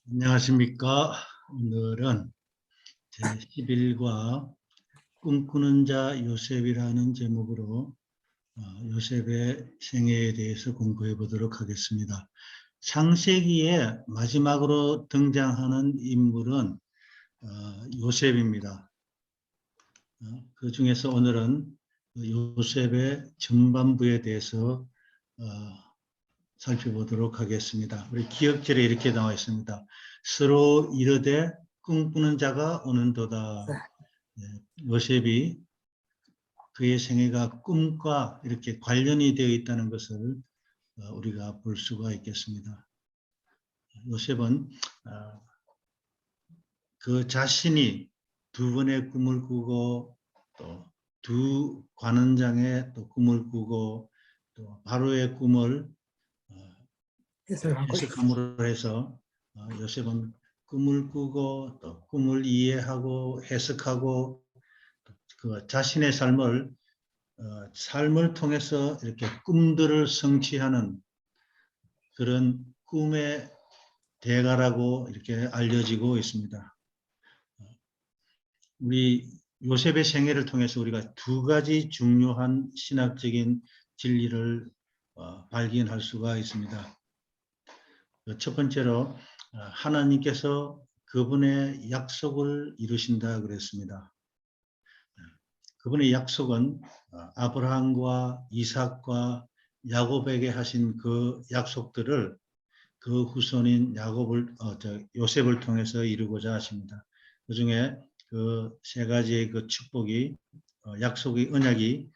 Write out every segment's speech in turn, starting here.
안녕하십니까. 오늘은 제11과 꿈꾸는 자 요셉이라는 제목으로 요셉의 생애에 대해서 공부해 보도록 하겠습니다. 창세기에 마지막으로 등장하는 인물은 요셉입니다. 그 중에서 오늘은 요셉의 전반부에 대해서 살펴보도록 하겠습니다. 우리 기억절에 이렇게 나와 있습니다. 서로 이르되 꿈꾸는 자가 오는도다. 요셉이 그의 생애가 꿈과 이렇게 관련이 되어 있다는 것을 우리가 볼 수가 있겠습니다. 요셉은 그 자신이 두 번의 꿈을 꾸고 또 두 관원장의 또 꿈을 꾸고 또 바로의 꿈을 해석함으로 해서 요셉은 꿈을 꾸고 또 꿈을 이해하고 해석하고 그 자신의 삶을 통해서 이렇게 꿈들을 성취하는 그런 꿈의 대가라고 이렇게 알려지고 있습니다. 우리 요셉의 생애를 통해서 우리가 두 가지 중요한 신학적인 진리를 발견할 수가 있습니다. 첫 번째로 하나님께서 그분의 약속을 이루신다 그랬습니다. 그분의 약속은 아브라함과 이삭과 야곱에게 하신 그 약속들을 그 후손인 요셉을 통해서 이루고자 하십니다. 그 중에 그 세 가지의 그 축복이 약속의 언약이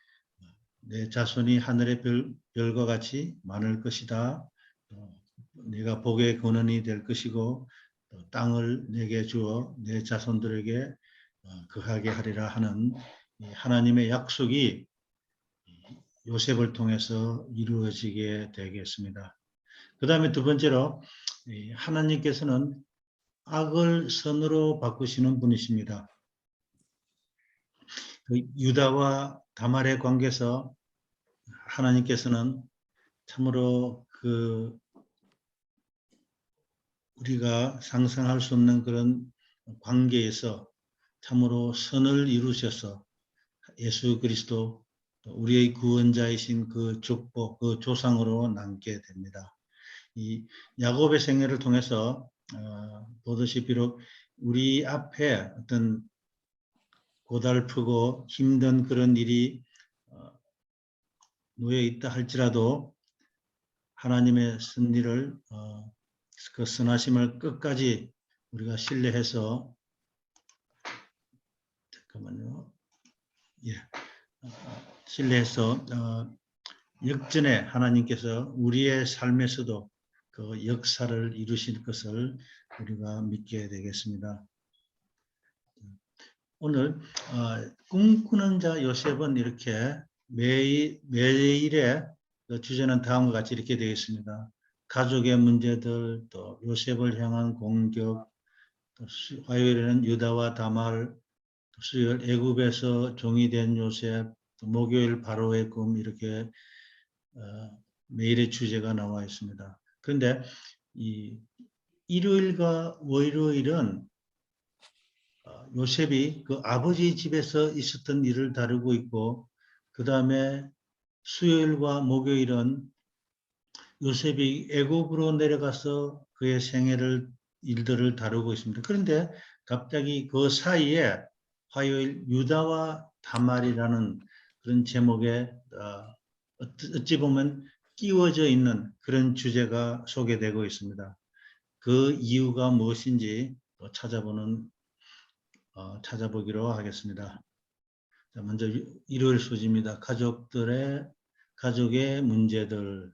내 자손이 하늘의 별과 같이 많을 것이다. 네가 복의 근원이 될 것이고 땅을 내게 주어 내 자손들에게 거하게 하리라 하는 하나님의 약속이 요셉을 통해서 이루어지게 되겠습니다. 그 다음에 두 번째로 하나님께서는 악을 선으로 바꾸시는 분이십니다. 그 유다와 다말의 관계에서 하나님께서는 참으로 우리가 상상할 수 없는 그런 관계에서 참으로 선을 이루셔서 예수 그리스도 우리의 구원자이신 그 족보, 그 조상으로 남게 됩니다. 이 야곱의 생애를 통해서 보듯이 비록 우리 앞에 어떤 고달프고 힘든 그런 일이 놓여 있다 할지라도 하나님의 섭리를 그 선하심을 끝까지 우리가 신뢰해서 잠깐만요. 예. 신뢰해서 역전에 하나님께서 우리의 삶에서도 그 역사를 이루실 것을 우리가 믿게 되겠습니다. 오늘 꿈꾸는 자 요셉은 이렇게 매일의 주제는 다음과 같이 이렇게 되어 있습니다. 가족의 문제들, 또 요셉을 향한 공격, 또 화요일에는 유다와 다말, 수요일 애굽에서 종이 된 요셉, 또 목요일 바로의 꿈 이렇게 매일의 주제가 나와 있습니다. 그런데 이 일요일과 월요일은 요셉이 그 아버지 집에서 있었던 일을 다루고 있고 그 다음에 수요일과 목요일은 요셉이 애굽으로 내려가서 그의 일들을 다루고 있습니다. 그런데 갑자기 그 사이에 화요일 유다와 다말이라는 그런 제목에 어찌 보면 끼워져 있는 그런 주제가 소개되고 있습니다. 그 이유가 무엇인지 찾아보기로 하겠습니다. 자, 먼저 일요일 소지입니다. 가족의 문제들.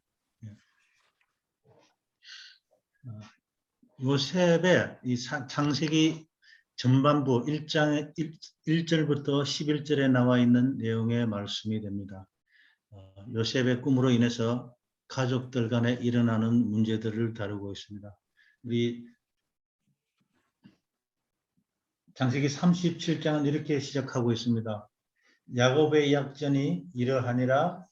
요셉의 이 창세기 전반부 1장 1절부터 11절에 나와 있는 내용의 말씀이 됩니다. 요셉의 꿈으로 인해서 가족들 간에 일어나는 문제들을 다루고 있습니다. 우리 창세기 37장은 이렇게 시작하고 있습니다. 야곱의 약전이 이러하니라.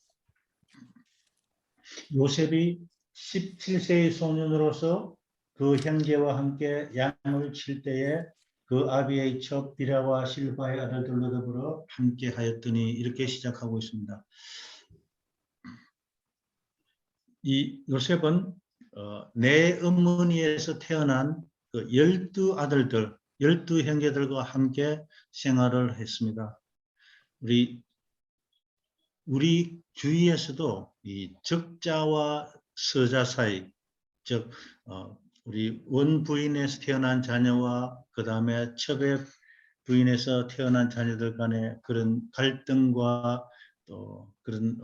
요셉이 17세의 소년으로서 그 형제와 함께 양을 칠 때에 그 아비의 첩 비라와 실바의 아들들로 더불어 함께 하였더니 이렇게 시작하고 있습니다. 이 요셉은 내 어머니에서 태어난 그 12아들들, 12형제들과 함께 생활을 했습니다. 우리 주위에서도 이 적자와 서자 사이, 즉 우리 원부인에서 태어난 자녀와 그 다음에 첩의 부인에서 태어난 자녀들 간의 그런 갈등과 또 그런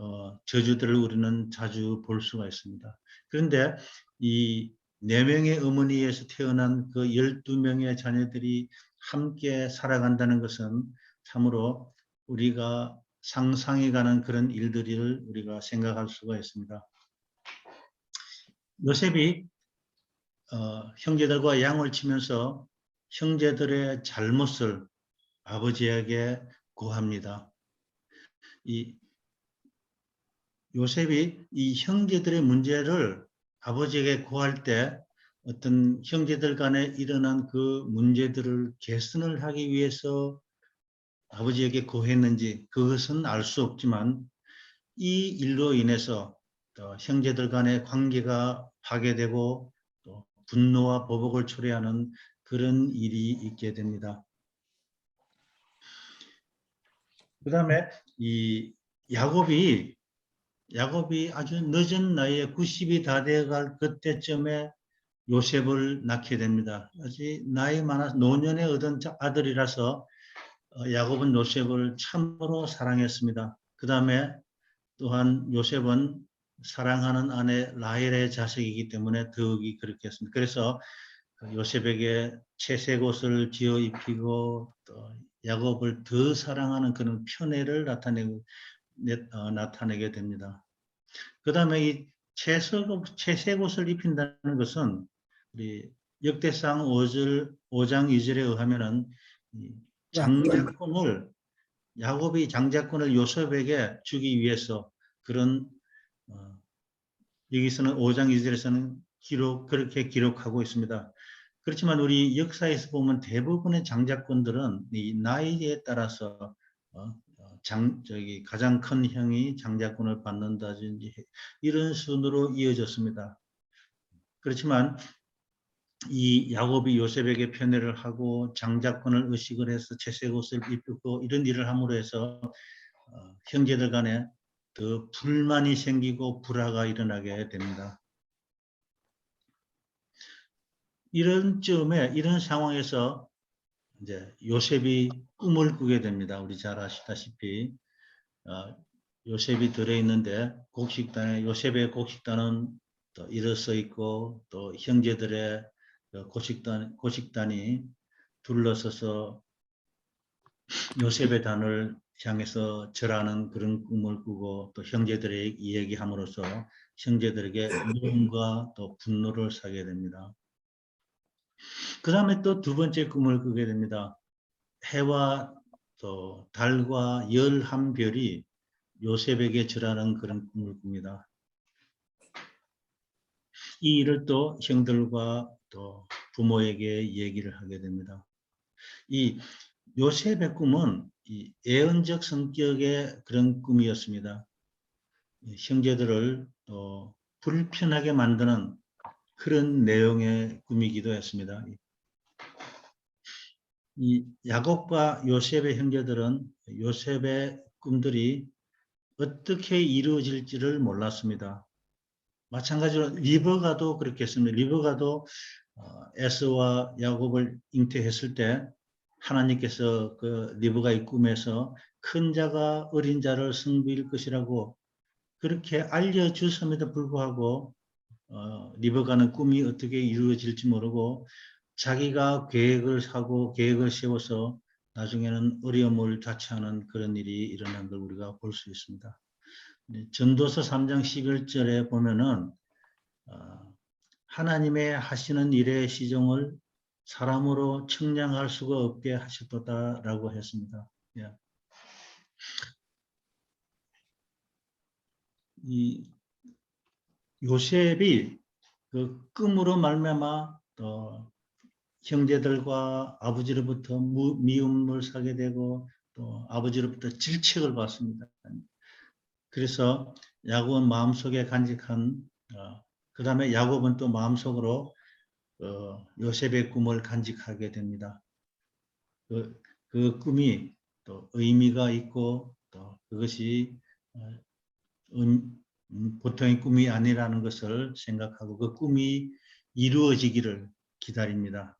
저주들을 우리는 자주 볼 수가 있습니다. 그런데 이 4명의 어머니에서 태어난 그 12명의 자녀들이 함께 살아간다는 것은 참으로 우리가 상상해가는 그런 일들을 우리가 생각할 수가 있습니다. 요셉이 형제들과 양을 치면서 형제들의 잘못을 아버지에게 고합니다. 이 요셉이 이 형제들의 문제를 아버지에게 고할 때 어떤 형제들 간에 일어난 그 문제들을 개선을 하기 위해서 아버지에게 고했는지 그것은 알 수 없지만 이 일로 인해서 형제들 간의 관계가 파괴되고 또 분노와 보복을 초래하는 그런 일이 있게 됩니다. 그 다음에 이 야곱이 아주 늦은 나이에 90이 다 되어갈 그때쯤에 요셉을 낳게 됩니다. 아직 나이 많아서 노년에 얻은 아들이라서 야곱은 요셉을 참으로 사랑했습니다. 그 다음에 또한 요셉은 사랑하는 아내 라헬의 자식이기 때문에 더욱이 그렇게 했습니다. 그래서 요셉에게 채색 옷을 지어 입히고 또 야곱을 더 사랑하는 그런 편애를 나타내게 됩니다. 그 다음에 이 채색 옷을 입힌다는 것은 우리 역대상 5장 2절에 의하면은 야곱이 장자권을 요셉에게 주기 위해서 그런 여기서는 5장 2절에서는 그렇게 기록하고 있습니다. 그렇지만 우리 역사에서 보면 대부분의 장자권들은 이 나이에 따라서 가장 큰 형이 장자권을 받는다든지 이런 순으로 이어졌습니다. 그렇지만 이 야곱이 요셉에게 편애를 하고 장자권을 의식을 해서 채색 옷을 입고 이런 일을 함으로 해서 형제들 간에 더 불만이 생기고 불화가 일어나게 됩니다. 이런 상황에서 이제 요셉이 꿈을 꾸게 됩니다. 우리 잘 아시다시피 요셉이 들어있는데 요셉의 곡식단은 또 일어서 있고 또 형제들의 곡식단이 둘러서서 요셉의 단을 향해서 절하는 그런 꿈을 꾸고 또 형제들에게 이야기함으로써 형제들에게 미움과 또 분노를 사게 됩니다. 그 다음에 또 두 번째 꿈을 꾸게 됩니다. 해와 또 달과 11별이 요셉에게 절하는 그런 꿈을 꿉니다. 이 일을 또 형들과 또 부모에게 얘기를 하게 됩니다. 이 요셉의 꿈은 이 예언적 성격의 그런 꿈이었습니다. 형제들을 또 불편하게 만드는 그런 내용의 꿈이기도 했습니다. 이 야곱과 요셉의 형제들은 요셉의 꿈들이 어떻게 이루어질지를 몰랐습니다. 마찬가지로 리브가도 그렇게 했습니다. 리브가도 에서와 야곱을 잉태했을 때 하나님께서 그 리브가의 꿈에서 큰 자가 어린 자를 승비일 것이라고 그렇게 알려주심에도 불구하고 리브가는 꿈이 어떻게 이루어질지 모르고 자기가 계획을 세워서 나중에는 어려움을 자처하는 그런 일이 일어난 걸 우리가 볼 수 있습니다. 전도서 3장 11절에 보면은 하나님의 하시는 일의 시종을 사람으로 측량할 수가 없게 하셨다라고 했습니다. 예. 이 요셉이 그 꿈으로 말미암아 또 형제들과 아버지로부터 미움을 사게 되고 또 아버지로부터 질책을 받습니다. 그래서 야곱은 마음속에 간직한 그 다음에 야곱은 또 마음속으로 요셉의 꿈을 간직하게 됩니다. 그 꿈이 또 의미가 있고 또 그것이 보통의 꿈이 아니라는 것을 생각하고 그 꿈이 이루어지기를 기다립니다.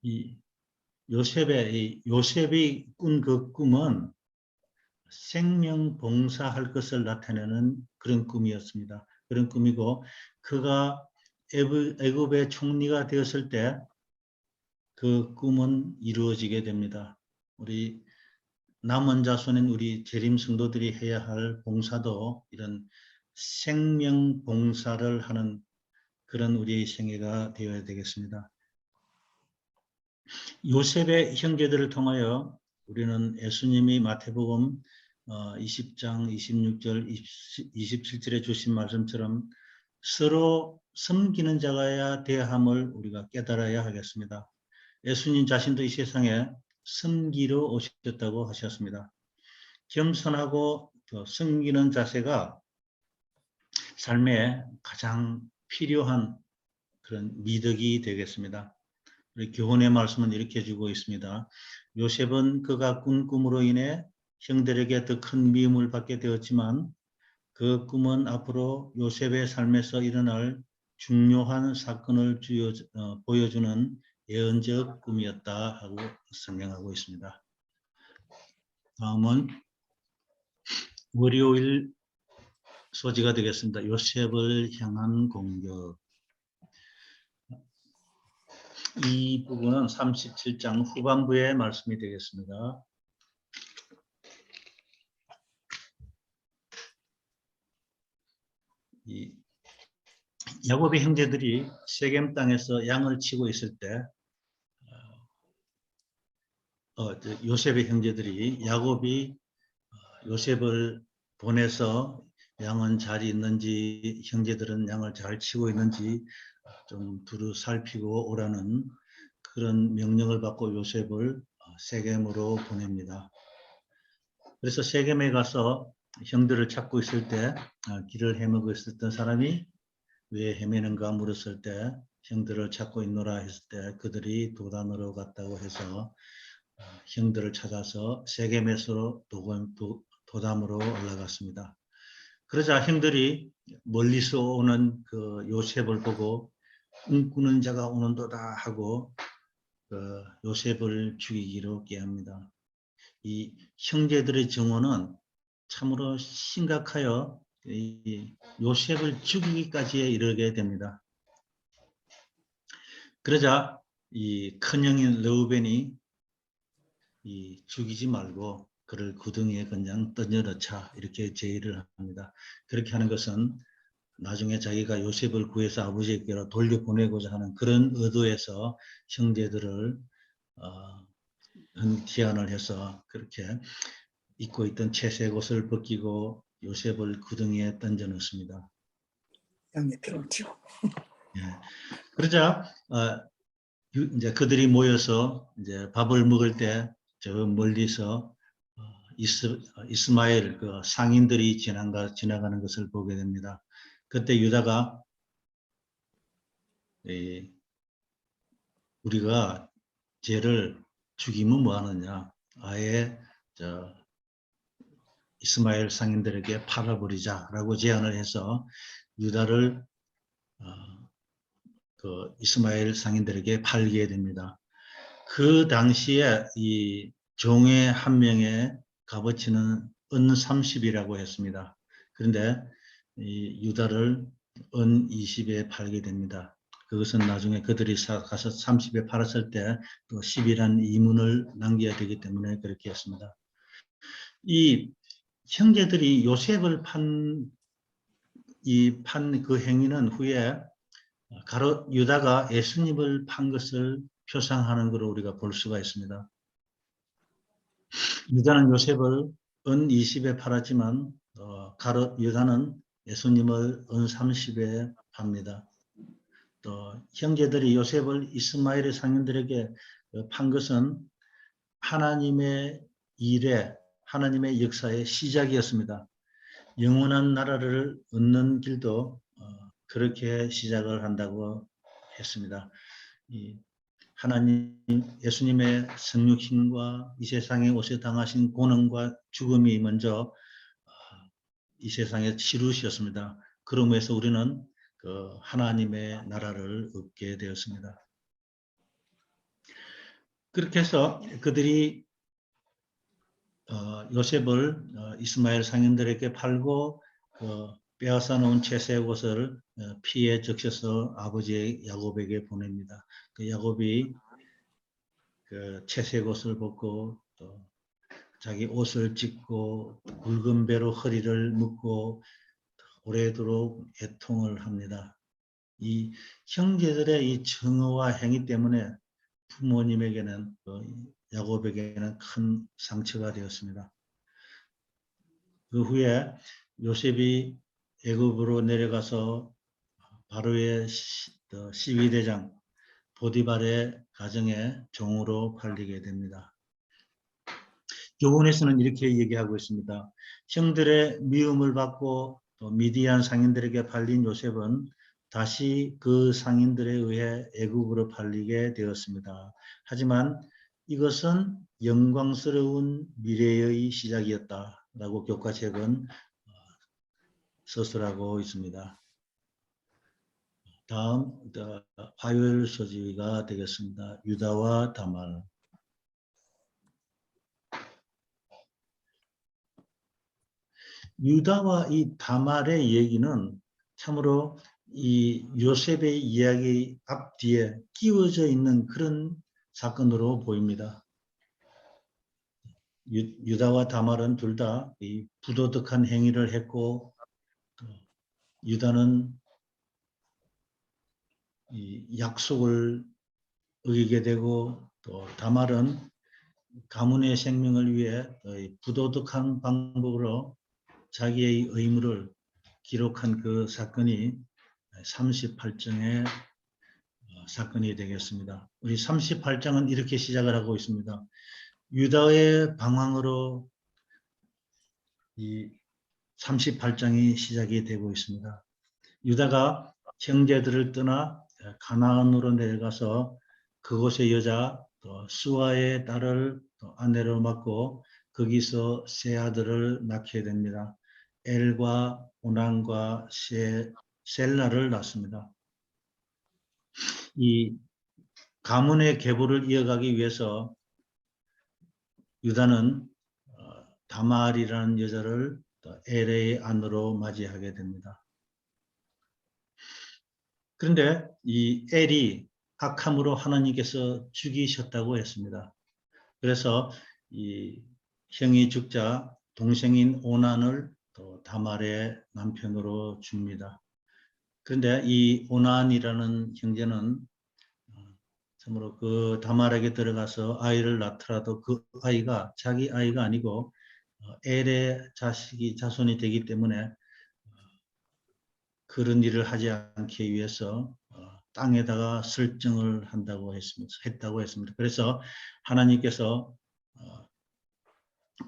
이 요셉이 꾼 그 꿈은 생명 봉사할 것을 나타내는 그런 꿈이었습니다. 그런 꿈이고 그가 애굽의 총리가 되었을 때 그 꿈은 이루어지게 됩니다. 우리 남은 자손인 우리 재림 성도들이 해야 할 봉사도 이런 생명 봉사를 하는 그런 우리의 생애가 되어야 되겠습니다. 요셉의 형제들을 통하여 우리는 예수님이 마태복음 20장 26절 27절에 주신 말씀처럼 서로 섬기는 자가야 대함을 우리가 깨달아야 하겠습니다. 예수님 자신도 이 세상에 섬기러 오셨다고 하셨습니다. 겸손하고 섬기는 자세가 삶에 가장 필요한 그런 미덕이 되겠습니다. 우리 교훈의 말씀은 이렇게 주고 있습니다. 요셉은 그가 꾼 꿈으로 인해 형들에게 더 큰 미움을 받게 되었지만 그 꿈은 앞으로 요셉의 삶에서 일어날 중요한 사건을 보여주는 예언적 꿈이었다 하고 설명하고 있습니다. 다음은 월요일 소지가 되겠습니다. 요셉을 향한 공격. 이 부분은 37장 후반부의 말씀이 되겠습니다. 야곱의 형제들이 세겜 땅에서 양을 치고 있을 때 요셉의 형제들이 야곱이 요셉을 보내서 양은 잘 있는지 형제들은 양을 잘 치고 있는지 좀 두루 살피고 오라는 그런 명령을 받고 요셉을 세겜으로 보냅니다. 그래서 세겜에 가서 형들을 찾고 있을 때 길을 헤매고 있었던 사람이 왜 헤매는가 물었을 때 형들을 찾고 있노라 했을 때 그들이 도단으로 갔다고 해서 형들을 찾아서 세겜에서 도담으로 올라갔습니다. 그러자 형들이 멀리서 오는 그 요셉을 보고 꿈꾸는 자가 오는도다 하고 그 요셉을 죽이기로 깨합니다. 이 형제들의 증오는 참으로 심각하여 이 요셉을 죽이기까지 이르게 됩니다. 그러자 이 큰형인 르우벤이 죽이지 말고 그를 구덩이에 그냥 던져넣자 이렇게 제의를 합니다. 그렇게 하는 것은 나중에 자기가 요셉을 구해서 아버지에게로 돌려보내고자 하는 그런 의도에서 형제들을 제안을 해서 그렇게 입고 있던 채색 옷을 벗기고 요셉을 구덩이에 던져 넣습니다. 양옆으로 치고. 예. 그러자 이제 그들이 모여서 이제 밥을 먹을 때 저 멀리서 이스마엘 그 상인들이 지나가는 것을 보게 됩니다. 그때 유다가 우리가 쟤를 죽이면 뭐하느냐, 아예 이스마엘 상인들에게 팔아버리자라고 제안을 해서 유다를 그 이스마엘 상인들에게 팔게 됩니다. 그 당시에 이 종의 한 명의 값어치는 은 30이라고 했습니다. 그런데 이 유다를 은 20에 팔게 됩니다. 그것은 나중에 그들이 가서 30에 팔았을 때 또 10이라는 이문을 남겨야 되기 때문에 그렇게 했습니다. 이 형제들이 요셉을 판 그 행위는 후에 유다가 예수님을 판 것을 표상하는 것으로 우리가 볼 수가 있습니다. 유다는 요셉을 은 20에 팔았지만 유다는 예수님을 은 30에 팝니다. 또 형제들이 요셉을 이스마엘의 상인들에게 판 것은 하나님의 일에, 하나님의 역사의 시작이었습니다. 영원한 나라를 얻는 길도 그렇게 시작을 한다고 했습니다. 하나님, 예수님의 성육신과 이 세상에 오셔 당하신 고난과 죽음이 먼저 이 세상에 치루셨습니다. 그러므로 해서 우리는 그 하나님의 나라를 얻게 되었습니다. 그렇게 해서 그들이 요셉을 이스마엘 상인들에게 팔고 빼앗아 놓은 채색 옷을 피에 적셔서 아버지 야곱에게 보냅니다. 그 야곱이 그 채색 옷을 벗고 또 자기 옷을 찢고 굵은 배로 허리를 묶고 오래도록 애통을 합니다. 이 형제들의 이 증오와 행위 때문에 부모님에게는 야곱에게는 큰 상처가 되었습니다. 그 후에 요셉이 애굽으로 내려가서 바로의 시위대장 보디발의 가정에 종으로 팔리게 됩니다. 교훈에서는 이렇게 얘기하고 있습니다. 형들의 미움을 받고 또 미디안 상인들에게 팔린 요셉은 다시 그 상인들에 의해 애굽으로 팔리게 되었습니다. 하지만 이것은 영광스러운 미래의 시작이었다라고 교과책은 서술하고 있습니다. 다음 화요일 소지가 되겠습니다. 유다와 다말. 유다와 이 다말의 얘기는 참으로 이 요셉의 이야기 앞뒤에 끼워져 있는 그런 사건으로 보입니다. 유다와 다말은 둘 다 이 부도덕한 행위를 했고, 유다는 이 약속을 어기게 되고, 또 다말은 가문의 생명을 위해 부도덕한 방법으로 자기의 의무를 기록한 그 사건이 38장의 사건이 되겠습니다. 우리 38장은 이렇게 시작을 하고 있습니다. 유다의 방황으로 이 38장이 시작이 되고 있습니다. 유다가 형제들을 떠나 가나안으로 내려가서 그곳의 여자 수아의 딸을 아내로 맡고 거기서 세 아들을 낳게 됩니다. 엘과 오난과 셀라를 낳습니다. 이 가문의 계보를 이어가기 위해서 유다는 다말이라는 여자를 엘의 아내로 맞이하게 됩니다. 그런데 이 엘이 악함으로 하나님께서 죽이셨다고 했습니다. 그래서 이 형이 죽자 동생인 오난을 또 다말의 남편으로 줍니다. 그런데 이 오난이라는 형제는 참으로 그 다말에게 들어가서 아이를 낳더라도 그 아이가 자기 아이가 아니고 엘의 자손이 되기 때문에 그런 일을 하지 않기 위해서 땅에다가 설정을 했다고 했습니다. 그래서 하나님께서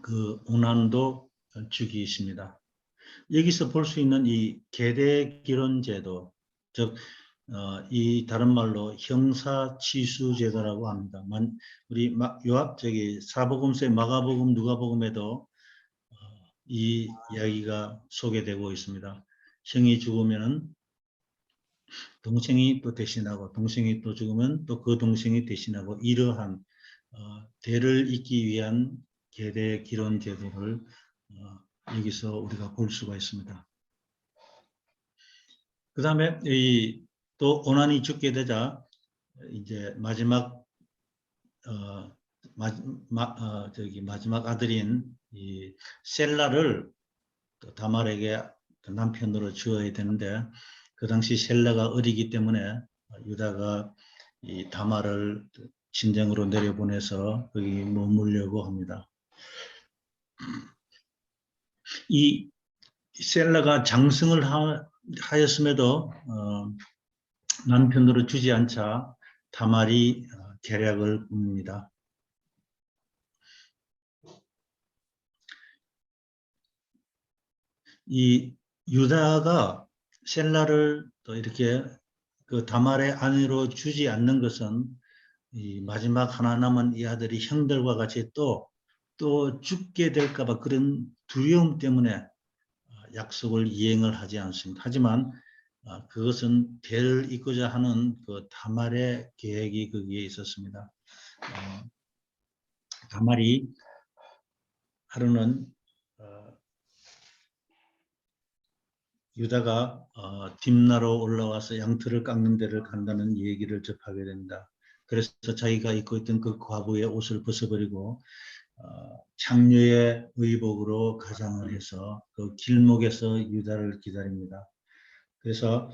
그 오난도 죽이십니다. 여기서 볼 수 있는 이 계대기론제도, 즉 이 다른 말로 형사치수제도라고 합니다. 우리 사복음서의 마가복음, 누가복음에도 이 이야기가 소개되고 있습니다. 형이 죽으면 동생이 또 대신하고, 동생이 또 죽으면 또 그 동생이 대신하고, 이러한 대를 잇기 위한 계대기론제도를 여기서 우리가 볼 수가 있습니다. 그 다음에 또 오난이 죽게 되자 이제 마지막 마지막 아들인 이 셀라를 다말에게 남편으로 주어야 되는데 그 당시 셀라가 어리기 때문에 유다가 이 다말을 진정으로 내려보내서 거기 머물려고 합니다. 이 셀라가 장성을 하였음에도 남편으로 주지 않자 다말이 계략을 굽니다. 이 유다가 셀라를 또 이렇게 그 다말의 아내로 주지 않는 것은 이 마지막 하나 남은 이 아들이 형들과 같이 또 죽게 될까봐 그런 두려움 때문에 약속을 이행을 하지 않습니다. 하지만 그것은 배를 잇고자 하는 그 다말의 계획이 거기에 있었습니다. 다말이 하루는 유다가 딥나로 올라와서 양털을 깎는 데를 간다는 얘기를 접하게 됩니다. 그래서 자기가 입고 있던 그 과부의 옷을 벗어버리고 창녀의 의복으로 가장을 해서 그 길목에서 유다를 기다립니다. 그래서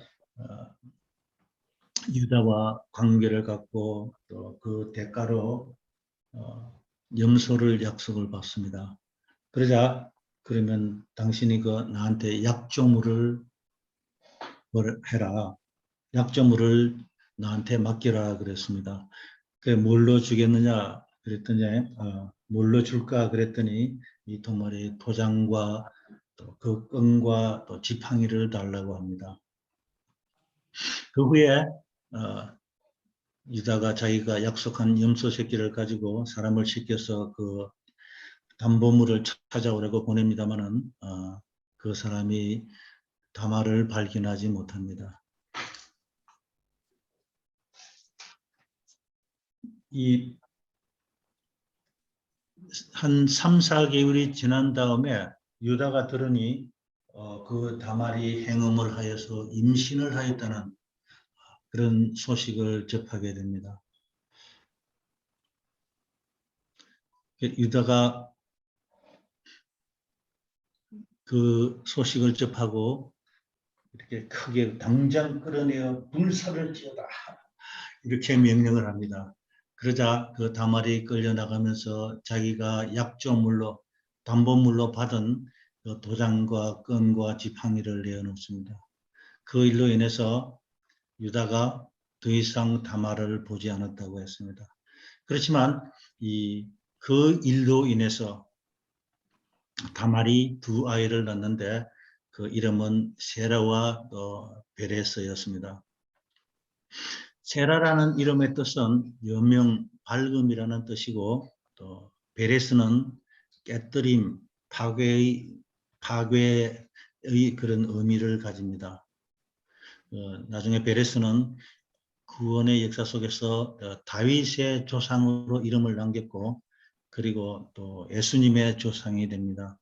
유다와 관계를 갖고 또 그 대가로 염소를 약속을 받습니다. 그러자 그러면 당신이 그 나한테 약조물을 해라. 약조물을 나한테 맡기라 그랬습니다. 그게 뭘로 주겠느냐 그랬더니 뭘로 줄까 그랬더니 이 도말이 도장과 또 그 끈과 또 지팡이를 달라고 합니다. 그 후에 유다가 자기가 약속한 염소 새끼를 가지고 사람을 시켜서 그 담보물을 찾아오라고 보냅니다마는 그 사람이 다말을 발견하지 못합니다. 이 한 3, 4개월이 지난 다음에 유다가 들으니 그 다말이 행음을 하여서 임신을 하였다는 그런 소식을 접하게 됩니다. 유다가 그 소식을 접하고 이렇게 크게 당장 끌어내어 불사를 지어다 이렇게 명령을 합니다. 그러자 그 다말이 끌려나가면서 자기가 약조물로 담보물로 받은 그 도장과 끈과 지팡이를 내어놓습니다. 그 일로 인해서 유다가 더 이상 다말을 보지 않았다고 했습니다. 그렇지만 그 일로 인해서 다말이 두 아이를 낳는데 그 이름은 세라와 또 베레스였습니다. 세라라는 이름의 뜻은 여명, 밝음이라는 뜻이고 또 베레스는 깨뜨림, 파괴의 그런 의미를 가집니다. 나중에 베레스는 구원의 역사 속에서 다윗의 조상으로 이름을 남겼고 그리고 또 예수님의 조상이 됩니다.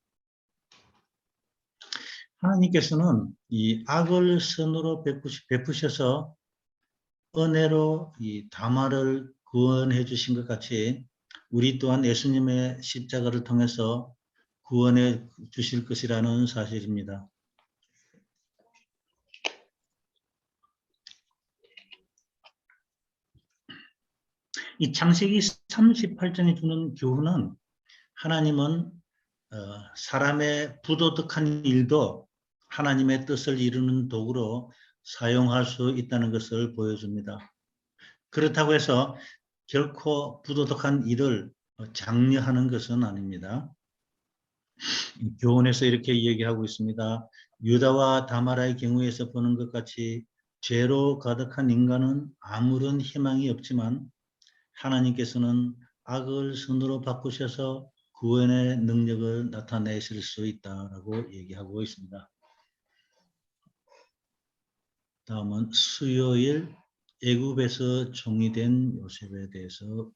하나님께서는 이 악을 선으로 베푸셔서 은혜로 이 다말을 구원해 주신 것 같이 우리 또한 예수님의 십자가를 통해서 구원해 주실 것이라는 사실입니다. 이 창세기 38장에 주는 교훈은 하나님은 사람의 부도덕한 일도 하나님의 뜻을 이루는 도구로 사용할 수 있다는 것을 보여줍니다. 그렇다고 해서 결코 부도덕한 일을 장려하는 것은 아닙니다. 교훈에서 이렇게 얘기하고 있습니다. 유다와 다마라의 경우에서 보는 것 같이 죄로 가득한 인간은 아무런 희망이 없지만 하나님께서는 악을 선으로 바꾸셔서 구원의 능력을 나타내실 수 있다라고 얘기하고 있습니다. 다음은 수요일 애굽에서 종이 된 요셉에 대해서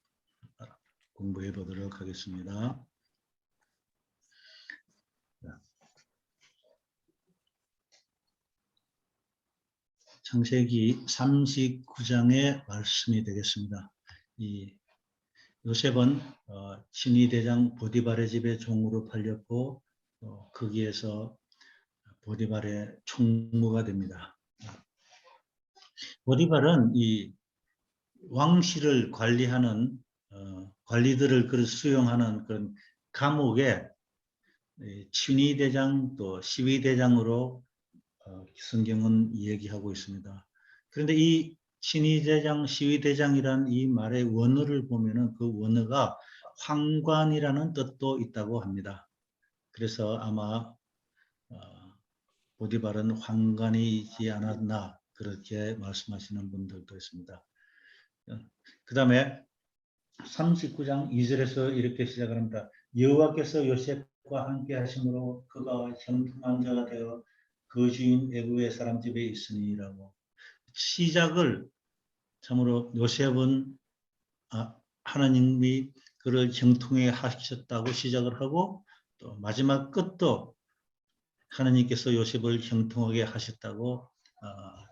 공부해 보도록 하겠습니다. 창세기 39장의 말씀이 되겠습니다. 이 요셉은 친위 대장 보디발의 집에 종으로 팔렸고 거기에서 보디발의 총무가 됩니다. 보디발은 이 왕실을 관리하는 관리들을 수용하는 그런 감옥의 친위 대장 또 시위 대장으로 성경은 얘기하고 있습니다. 그런데 이 친위대장, 시위대장이라는 이 말의 원어를 보면은 그 원어가 황관이라는 뜻도 있다고 합니다. 그래서 아마 보디발은 황관이지 않았나 그렇게 말씀하시는 분들도 있습니다. 그 다음에 39장 2절에서 이렇게 시작을 합니다. 여호와께서 요셉과 함께 하심으로 그가 형통한 자가 되어 그 주인 애굽의 사람 집에 있으니라고. 시작을 참으로 요셉은 하나님이 그를 형통해 하셨다고 시작을 하고 또 마지막 끝도 하나님께서 요셉을 형통하게 하셨다고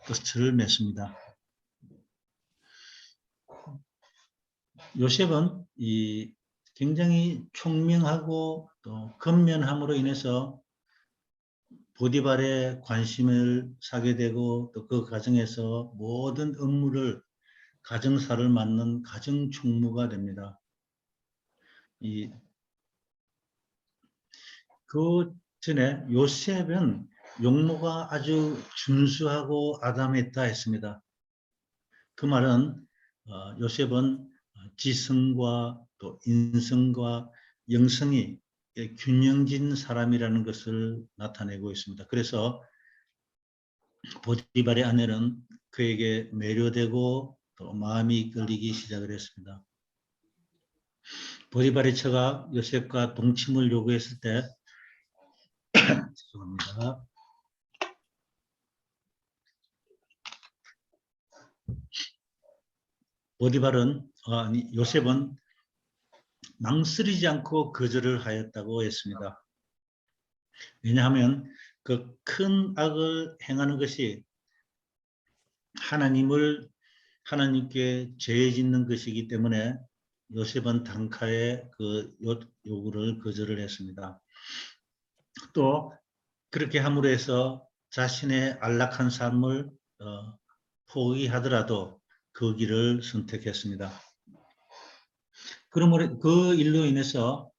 끝을 맺습니다. 요셉은 굉장히 총명하고 또 근면함으로 인해서 보디발의 관심을 사게 되고 또 그 가정에서 모든 업무를 가정사를 맡는 가정총무가 됩니다. 그 전에 요셉은 용모가 아주 준수하고 아담했다 했습니다. 그 말은 요셉은 지성과 또 인성과 영성이 균형진 사람이라는 것을 나타내고 있습니다. 그래서 보디발의 아내는 그에게 매료되고 또 마음이 끌리기 시작을 했습니다. 보디발의 처가 요셉과 동침을 요구했을 때 죄송합니다. 요셉은 망설이지 않고 거절을 하였다고 했습니다. 왜냐하면 그 큰 악을 행하는 것이 하나님께 죄 짓는 것이기 때문에 요셉은 단칼에 그 요구를 거절을 했습니다. 또 그렇게 함으로 해서 자신의 안락한 삶을 포기하더라도 그 길을 선택했습니다. 그러므로 그 일로 인해서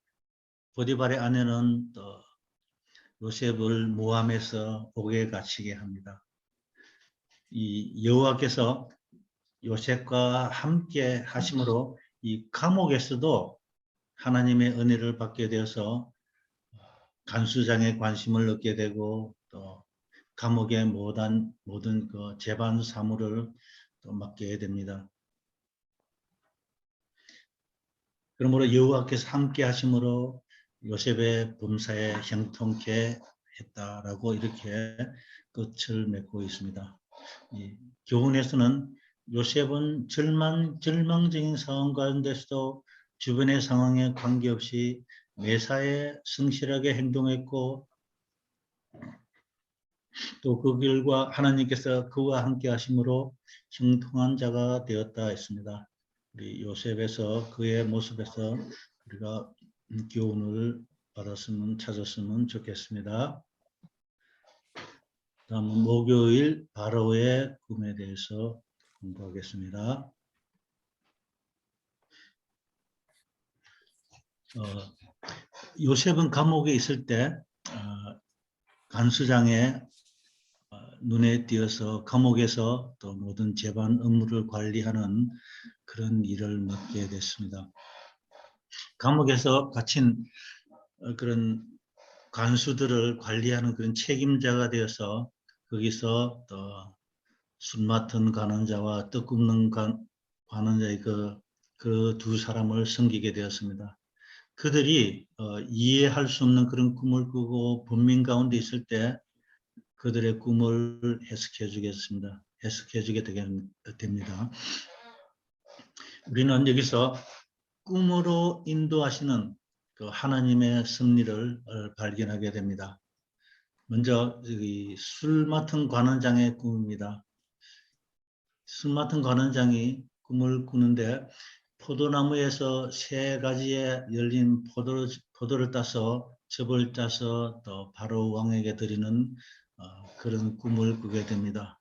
보디발의 아내는 요셉을 모함해서 옥에 갇히게 합니다. 이 여호와께서 요셉과 함께 하심으로 이 감옥에서도 하나님의 은혜를 받게 되어서 간수장의 관심을 얻게 되고 또 감옥의 모든 그 재반 사무를 또 맡게 됩니다. 그러므로 여호와께서 함께 하심으로 요셉의 범사에 형통케 했다라고 이렇게 끝을 맺고 있습니다. 이 교훈에서는 요셉은 절망적인 상황 가운데서도 주변의 상황에 관계없이 매사에 성실하게 행동했고 또 그 결과 하나님께서 그와 함께 하심으로 형통한 자가 되었다 했습니다. 우리 요셉에서 그의 모습에서 우리가 교훈을 찾았으면 좋겠습니다. 다음은 목요일 바로의 꿈에 대해서 공부하겠습니다. 요셉은 감옥에 있을 때 간수장의 눈에 띄어서 감옥에서 또 모든 재반 업무를 관리하는 그런 일을 맡게 됐습니다. 감옥에서 갇힌 그런 간수들을 관리하는 그런 책임자가 되어서 거기서 또 술 맡은 관원자와 떡 굽는 관원자의 그 두 사람을 섬기게 되었습니다. 그들이 이해할 수 없는 그런 꿈을 꾸고 번민 가운데 있을 때 그들의 꿈을 해석해주게 됩니다. 우리는 여기서 꿈으로 인도하시는 그 하나님의 섭리를 발견하게 됩니다. 먼저 술 맡은 관원장의 꿈입니다. 술 맡은 관원장이 꿈을 꾸는데 포도나무에서 3가지의 열린 포도를 따서 즙을 짜서 또 바로 왕에게 드리는 그런 꿈을 꾸게 됩니다.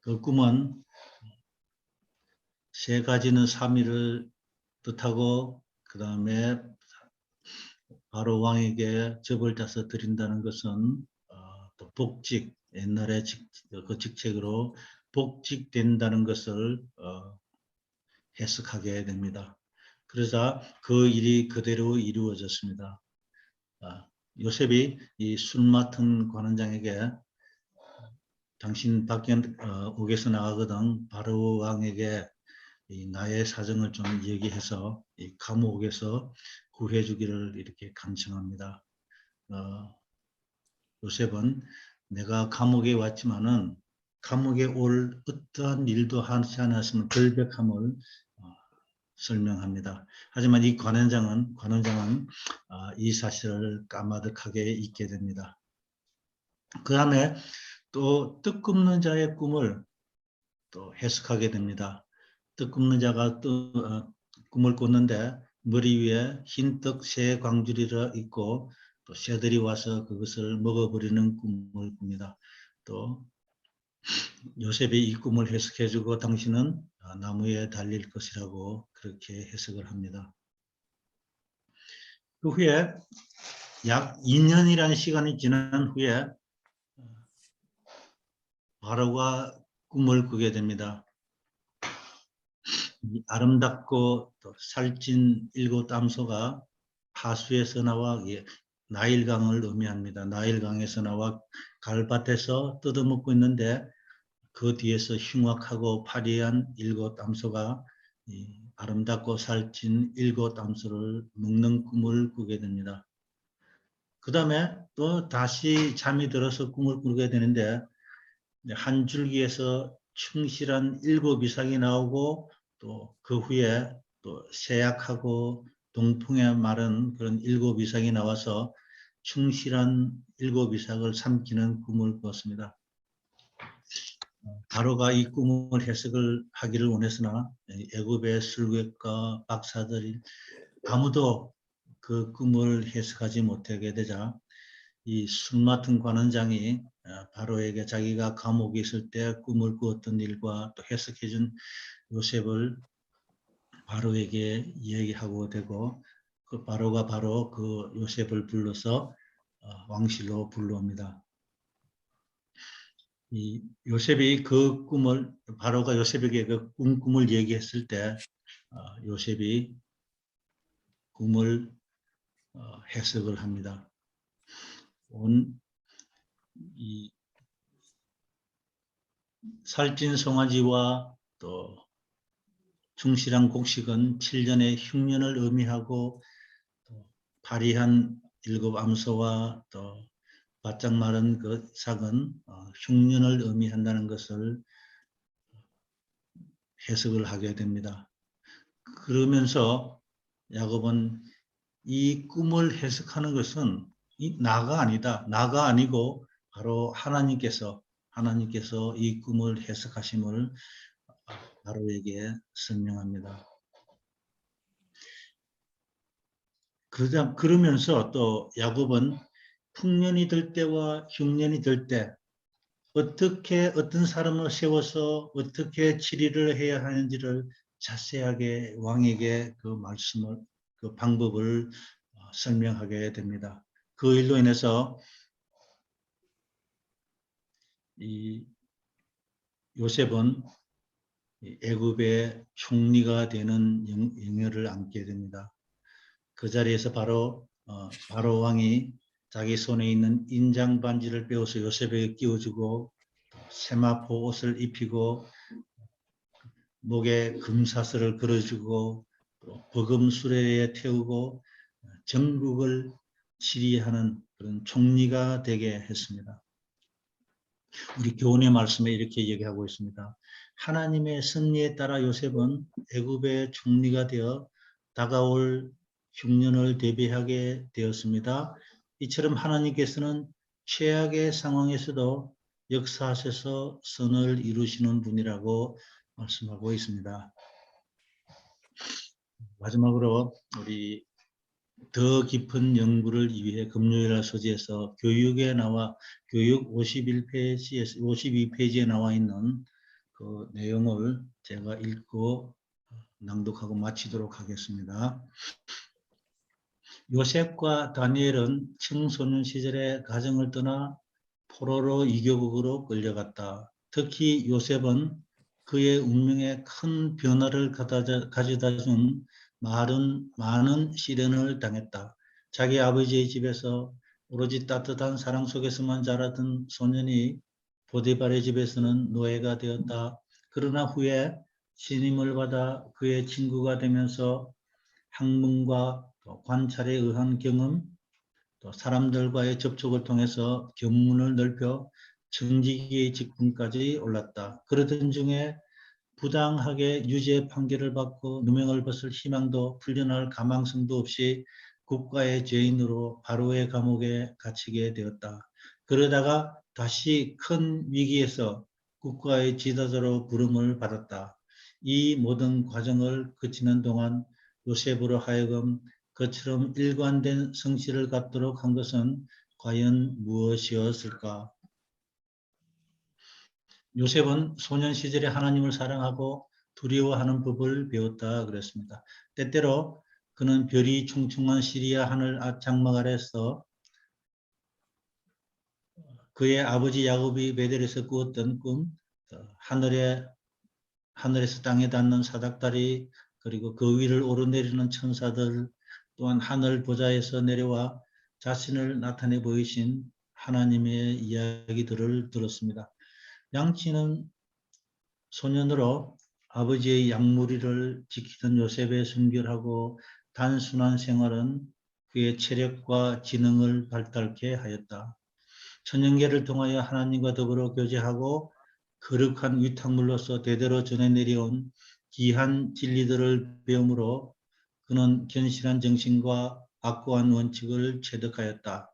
그 꿈은 3가지는 3위를 뜻하고 그 다음에 바로 왕에게 즙을 짜서 드린다는 것은 또 복직, 옛날의 그 직책으로 복직된다는 것을 해석하게 됩니다. 그러자 그 일이 그대로 이루어졌습니다. 요셉이 이 술 맡은 관원장에게 당신 밖에 옥에서 나가거든 바로 왕에게 나의 사정을 좀 얘기해서 이 감옥에서 구해주기를 이렇게 간청합니다. 요셉은 내가 감옥에 왔지만은 감옥에 올 어떠한 일도 하지 않았으면 결백함을 설명합니다. 하지만 이 관원장은 이 사실을 까마득하게 잊게 됩니다. 그 다음에 또 뜻 굽는 자의 꿈을 또 해석하게 됩니다. 뜻 굽는 자가 또 꿈을 꿨는데 머리 위에 흰떡 새 광주리가 있고 또 새들이 와서 그것을 먹어버리는 꿈을 꿉니다. 또 요셉이 이 꿈을 해석해주고 당신은 나무에 달릴 것이라고 그렇게 해석을 합니다. 그 후에 약 2년이라는 시간이 지난 후에 바로가 꿈을 꾸게 됩니다. 아름답고 또 살찐 7암소가 하수에서 나와 나일강을 의미합니다. 나일강에서 나와 갈밭에서 뜯어먹고 있는데 그 뒤에서 흉악하고 파리한 7암소가 아름답고 살찐 7암소를 먹는 꿈을 꾸게 됩니다. 그 다음에 또 다시 잠이 들어서 꿈을 꾸게 되는데 한 줄기에서 충실한 7이삭이 나오고 또 그 후에 또 세약하고 동풍에 마른 그런 7이삭이 나와서 충실한 7이삭을 삼키는 꿈을 꾸었습니다. 바로가 이 꿈을 해석을 하기를 원했으나 애굽의 술객과 박사들이 아무도 그 꿈을 해석하지 못하게 되자 이 술 맡은 관원장이 바로에게 자기가 감옥에 있을 때 꿈을 꾸었던 일과 또 해석해준 요셉을 바로에게 얘기하고 되고 그 바로가 바로 그 요셉을 불러서 왕실로 불러옵니다. 이 요셉이 그 꿈을 바로가 요셉에게 그 꿈을 얘기했을 때 요셉이 꿈을 해석을 합니다. 이 살찐 송아지와 또 충실한 곡식은 7년의 흉년을 의미하고 또 파리한 7암소와 또 바짝 마른 그 삭은 흉년을 의미한다는 것을 해석을 하게 됩니다. 그러면서 야곱은 이 꿈을 해석하는 것은 나가 아니다. 나가 아니고 바로 하나님께서 이 꿈을 해석하심을 바로에게 설명합니다. 그러면서 또 야곱은 풍년이 들 때와 흉년이 들 때 어떻게 어떤 사람을 세워서 어떻게 치리를 해야 하는지를 자세하게 왕에게 그 말씀을 그 방법을 설명하게 됩니다. 그 일로 인해서 이 요셉은 애굽의 총리가 되는 영예를 안게 됩니다. 그 자리에서 바로 바로 왕이 자기 손에 있는 인장 반지를 빼어서 요셉에게 끼워주고 세마포 옷을 입히고 목에 금사슬을 걸어주고 버금 수레에 태우고 전국을 지휘하는 그런 총리가 되게 했습니다. 우리 교훈의 말씀에 이렇게 얘기하고 있습니다. 하나님의 섭리에 따라 요셉은 애굽의 총리가 되어 다가올 흉년을 대비하게 되었습니다. 이처럼 하나님께서는 최악의 상황에서도 역사하셔서 선을 이루시는 분이라고 말씀하고 있습니다. 마지막으로 우리 더 깊은 연구를 위해 금요일 소지에서 교육에 나와 교육 51페이지에서 52페이지에 나와 있는 그 내용을 제가 읽고 낭독하고 마치도록 하겠습니다. 요셉과 다니엘은 청소년 시절에 가정을 떠나 포로로 이교국으로 끌려갔다. 특히 요셉은 그의 운명에 큰 변화를 가져다 준 많은 시련을 당했다. 자기 아버지의 집에서 오로지 따뜻한 사랑 속에서만 자라던 소년이 보디발의 집에서는 노예가 되었다. 그러나 후에 신임을 받아 그의 친구가 되면서 학문과 관찰에 의한 경험, 또 사람들과의 접촉을 통해서 견문을 넓혀 청지기의 직분까지 올랐다. 그러던 중에 부당하게 유죄 판결을 받고 누명을 벗을 희망도 풀려날 가망성도 없이 국가의 죄인으로 바로의 감옥에 갇히게 되었다. 그러다가 다시 큰 위기에서 국가의 지도자로 부름을 받았다. 이 모든 과정을 거치는 동안 요셉으로 하여금 그처럼 일관된 성실을 갖도록 한 것은 과연 무엇이었을까? 요셉은 소년 시절에 하나님을 사랑하고 두려워하는 법을 배웠다 그랬습니다. 때때로 그는 별이 충충한 시리아 하늘 장막 아래서 그의 아버지 야곱이 베델에서 꾸었던 꿈, 하늘에서 땅에 닿는 사닥다리, 그리고 그 위를 오르내리는 천사들, 또한 하늘 보좌에서 내려와 자신을 나타내 보이신 하나님의 이야기들을 들었습니다. 양치는 소년으로 아버지의 양무리를 지키던 요셉의 순결하고 단순한 생활은 그의 체력과 지능을 발달케 하였다. 천연계를 통하여 하나님과 더불어 교제하고 거룩한 위탁물로서 대대로 전해 내려온 귀한 진리들을 배움으로 그는 견실한 정신과 확고한 원칙을 체득하였다.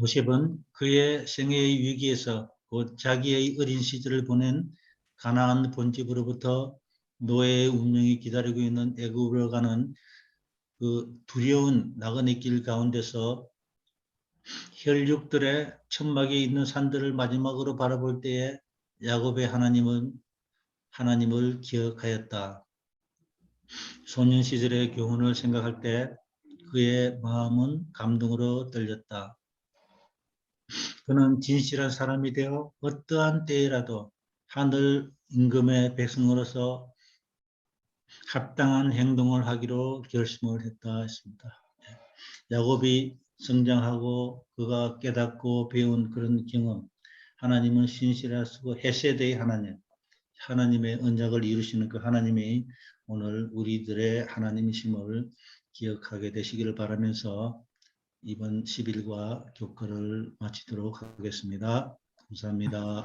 요셉은 그의 생애의 위기에서 곧 자기의 어린 시절을 보낸 가나안 본집으로부터 노예의 운명이 기다리고 있는 애굽으로 가는 그 두려운 나그네 길 가운데서 혈육들의 천막에 있는 산들을 마지막으로 바라볼 때에 야곱의 하나님을 기억하였다. 소년 시절의 교훈을 생각할 때 그의 마음은 감동으로 떨렸다. 그는 진실한 사람이 되어 어떠한 때에라도 하늘 임금의 백성으로서 합당한 행동을 하기로 결심을 했다 했습니다. 야곱이 성장하고 그가 깨닫고 배운 그런 경험, 하나님은 신실하시고 헤세드의 하나님의 언약을 이루시는 그 하나님이 오늘 우리들의 하나님이심을 기억하게 되시기를 바라면서 이번 10일과 교과를 마치도록 하겠습니다. 감사합니다.